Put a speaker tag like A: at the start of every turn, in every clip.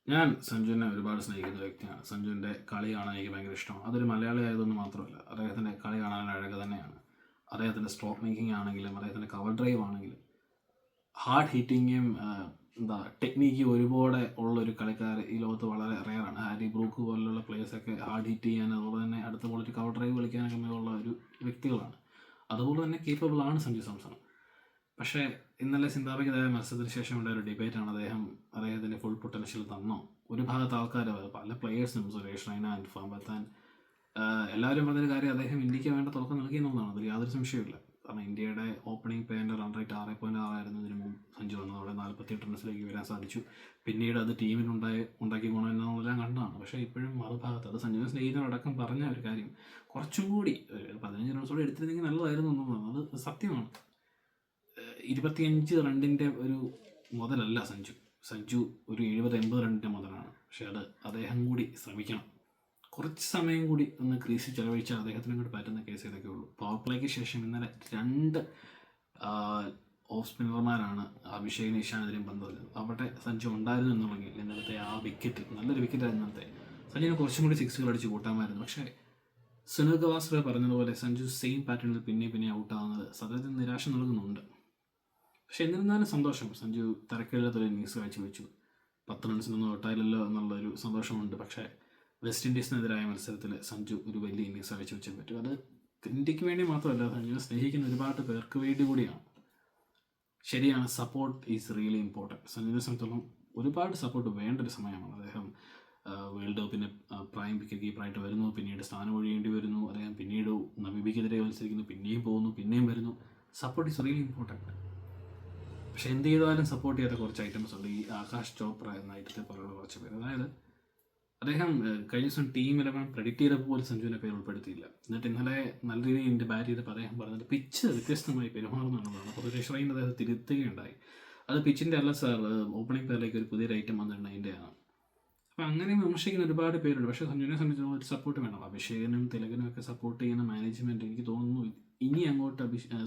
A: ഞാൻ സഞ്ജുവിനെ ഒരുപാട് സ്നേഹിക്കുന്ന വ്യക്തിയാണ്. സഞ്ജുവിൻ്റെ കളി കാണാൻ എനിക്ക് ഭയങ്കര ഇഷ്ടമാണ്. അതൊരു മലയാളി ആയതൊന്നും മാത്രമല്ല, അദ്ദേഹത്തിൻ്റെ കളി കാണാൻ അഴക് തന്നെയാണ്. അദ്ദേഹത്തിൻ്റെ സ്ട്രോക്ക് മേക്കിംഗ് ആണെങ്കിലും അദ്ദേഹത്തിൻ്റെ കവർ ഡ്രൈവ് ആണെങ്കിലും ഹാർഡ് ഹിറ്റിങ്ങും ടെക്നിക്ക് ഒരുപാട് ഉള്ളൊരു കളിക്കാർ ഈ ലോകത്ത് വളരെ റെയറാണ്. ഹാരി ബ്രൂക്ക് പോലുള്ള പ്ലേയേഴ്സൊക്കെ ഹാർഡ് ഹിറ്റ് ചെയ്യാൻ, അതുപോലെ തന്നെ അടുത്ത ബോളിൽ കവർ ഡ്രൈവ് കളിക്കാനൊക്കെ ഉള്ള ഒരു വ്യക്തികളാണ്. അതുപോലെ തന്നെ കേപ്പബിൾ ആണ് സഞ്ജു സാംസൺ. പക്ഷേ ഇന്നലെ സിംബാബ്വേക്കെതിരായ മത്സരത്തിന് ശേഷം ഉള്ള ഒരു ഡിബേറ്റാണ് അദ്ദേഹത്തിൻ്റെ ഫുൾ പൊട്ടൻഷ്യൽ തന്നോ. ഒരു ഭാഗത്ത് ആൾക്കാർ പല പ്ലെയേഴ്സും സുരേഷ് റൈന, ഇർഫാൻ പത്താൻ എല്ലാവരും പറഞ്ഞൊരു കാര്യം, അദ്ദേഹം ഇന്ത്യക്ക് വേണ്ട തുറക്കം നൽകി എന്നുള്ളതാണ്. അതിൽ യാതൊരു സംശയമില്ല. കാരണം ഇന്ത്യയുടെ ഓപ്പണിംഗ് പേൻ്റെ റൺ റേറ്റ് 6.6 ആയിരുന്നതിന് മുമ്പ് സഞ്ജു വന്നതോടെ 48 റൺസിലേക്ക് വരാൻ സാധിച്ചു. പിന്നീട് അത് ഉണ്ടാക്കി ഗുണമെന്നുള്ളതെല്ലാം കണ്ടതാണ്. പക്ഷേ ഇപ്പോഴും മറുഭാഗത്ത് അത് സഞ്ജുവിനെ സ്നേഹിതരടക്കം പറഞ്ഞ ഒരു കാര്യം, കുറച്ചും കൂടി 15 റൺസോടെ എടുത്തിരുന്നെങ്കിൽ നല്ലതായിരുന്നു എന്നുള്ളതാണ്. അത് സത്യമാണ്. 25 റണ്ണിൻ്റെ ഒരു മുതലല്ല സഞ്ജു ഒരു 70-80 റണ്ണിൻ്റെ മുതലാണ്. പക്ഷേ അത് അദ്ദേഹം കൂടി ശ്രമിക്കണം. കുറച്ച് സമയം കൂടി ഒന്ന് ക്രീസിൽ ചെലവഴിച്ചാൽ അദ്ദേഹത്തിനും കൂടി പറ്റുന്ന കേസ് ഇതൊക്കെ ഉള്ളൂ. പവർ പ്ലേക്ക് ശേഷം ഇന്നലെ 2 ഓഫ് സ്പിന്നർമാരാണ് അഭിഷേകിനും ഇഷാനെതിരെയും പന്ത് വരുന്നത്. അവിടെ സഞ്ജു ഉണ്ടായിരുന്നു എന്നുണ്ടെങ്കിൽ ഇന്നലത്തെ ആ വിക്കറ്റ് നല്ലൊരു വിക്കറ്റായിരുന്നു. ഇന്നത്തെ സഞ്ജുവിന് കുറച്ചും കൂടി സിക്സുകൾ അടിച്ച് കൂട്ടാമായിരുന്നു. പക്ഷേ സുനിൽ ഗവാസ്കർ പറഞ്ഞതുപോലെ സഞ്ജു സെയിം പാറ്റേണിൽ പിന്നെ ഔട്ടാകുന്നത് സത്യത്തിൽ നിരാശ നൽകുന്നുണ്ട്. പക്ഷെ എന്നിരുന്നാലും സന്തോഷം, സഞ്ജു തരക്കേടില്ലാത്തൊരു ഇന്നിങ്സ് കാഴ്ചവെച്ചു. 10 റൺസിനൊന്നും ഔട്ടായില്ലല്ലോ എന്നുള്ളൊരു സന്തോഷമുണ്ട്. പക്ഷേ വെസ്റ്റ് ഇൻഡീസിനെതിരായ മത്സരത്തിൽ സഞ്ജു ഒരു വലിയ ഇന്നിങ്സ് കാഴ്ചവെച്ചേ പറ്റും. അത് ഇന്ത്യക്ക് വേണ്ടി മാത്രമല്ല, സഞ്ജുവിനെ സ്നേഹിക്കുന്ന ഒരുപാട് പേർക്ക് വേണ്ടി കൂടിയാണ്. ശരിയാണ്, സപ്പോർട്ട് ഈസ് റിയലി ഇമ്പോർട്ടൻറ്റ്. സഞ്ജുവിനെ സംബന്ധിച്ചോളം ഒരുപാട് സപ്പോർട്ട് വേണ്ട ഒരു സമയമാണ്. അദ്ദേഹം വേൾഡ് കപ്പിന് പ്രൈം വിക്കറ്റ് കീപ്പറായിട്ട് വരുന്നു, പിന്നീട് സ്ഥാനം ഒഴിയേണ്ടി വരുന്നു. അദ്ദേഹം പിന്നീട് നമീബിയക്കെതിരെ മത്സരിക്കുന്നു, പിന്നെയും പോകുന്നു, പിന്നെയും വരുന്നു. Support is really important. പക്ഷെ എന്ത് ചെയ്താലും സപ്പോർട്ട് ചെയ്യാത്ത കുറച്ച് ഐറ്റംസ് ഉണ്ട്. ഈ ആകാശ് ചോപ്ര എന്ന ഐറ്റത്തെ പോലുള്ള കുറച്ച് പേര്. അതായത് അദ്ദേഹം കഴിഞ്ഞ ദിവസം ടീം 11 പ്രെഡിക്റ്റ് ചെയ്തപ്പോൾ പോലും സഞ്ജുവിനെ പേര് ഉൾപ്പെടുത്തിയില്ല. എന്നിട്ട് ഇന്നലെ നല്ല രീതിയിൽ ബാറ്റ് ചെയ്തപ്പോൾ അദ്ദേഹം പറഞ്ഞത് പിച്ച് വ്യത്യസ്തമായി പെരുമാറുന്നു എന്നുള്ളതാണ്. അപ്പോൾ സുരേഷ് റൈന അദ്ദേഹം തിരുത്തുകയുണ്ടായി. അത് പിച്ചിൻ്റെ അല്ല സാർ, ഓപ്പണിംഗ് പേരിലേക്ക് ഒരു പുതിയൊരു ഐറ്റം വന്നിട്ടുണ്ട്, അതിൻ്റെയാണ്. അപ്പോൾ അങ്ങനെ വിമർശിക്കുന്ന ഒരുപാട് പേരുണ്ട്. പക്ഷേ സഞ്ജുവിനെ സംബന്ധിച്ചിടത്തോളം ഒരു സപ്പോർട്ട് വേണം. അഭിഷേകനും തിലകനും ഒക്കെ സപ്പോർട്ട് ചെയ്യുന്ന മാനേജ്മെൻറ്റ് എനിക്ക് തോന്നുന്നു ഇനി അങ്ങോട്ട്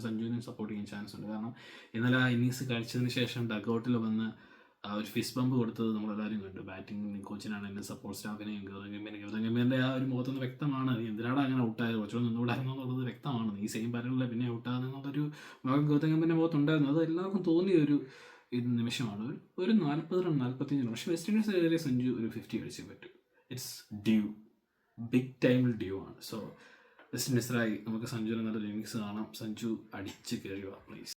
A: സഞ്ജുവിനെ സപ്പോർട്ട് ചെയ്യാൻ ചാൻസ് ഉണ്ട്. കാരണം ഇന്നലെ ആ ഇന്നിങ്സ് കഴിച്ചതിന് ശേഷം ഡഗ്ഔട്ടിൽ വന്ന് ഒരു ഫിസ്റ്റ് ബമ്പ് കൊടുത്തത് നമ്മളെല്ലാവരും കണ്ടു. ബാറ്റിംഗ് കോച്ചിനാണെങ്കിലും സപ്പോർട്ട് സ്റ്റാഫിനെയും ഗൗതം ആ ഒരു മുഖത്തുനിന്ന് വ്യക്തമാണ്, എന്തിനാണ് അങ്ങനെ ഔട്ടായത്, കുറച്ചുകൂടെ നിന്നുകൂടായിരുന്നു എന്നുള്ളത് വ്യക്തമാണ്. ഈ സെയിം പാറ്റേണിൽ പിന്നെ ഔട്ടാകുന്നുള്ളൊരു മുഖം ഗൗതം ഗംഭീറിൻ്റെ മുഖത്തുണ്ടായിരുന്നു. അത് എല്ലാവർക്കും തോന്നിയ ഒരു നിമിഷമാണ്. ഒരു 40 റൺ 45 റൺ. പക്ഷേ വെസ്റ്റ് ഇൻഡീസിനെതിരെ സഞ്ജു ഒരു 50 അടിച്ചേ പറ്റും. ഇറ്റ്സ് ഡ്യൂ, ബിഗ് ടൈമിൽ ഡ്യൂ ആണ്. സോ വെസ്റ്റ് ഇൻഡീസിലായി നമുക്ക് സഞ്ജുവിനെ നല്ലൊരു ഇന്നിങ്സ് കാണാം. സഞ്ജു അടിച്ച് കയറി വാ പ്ലീസ്.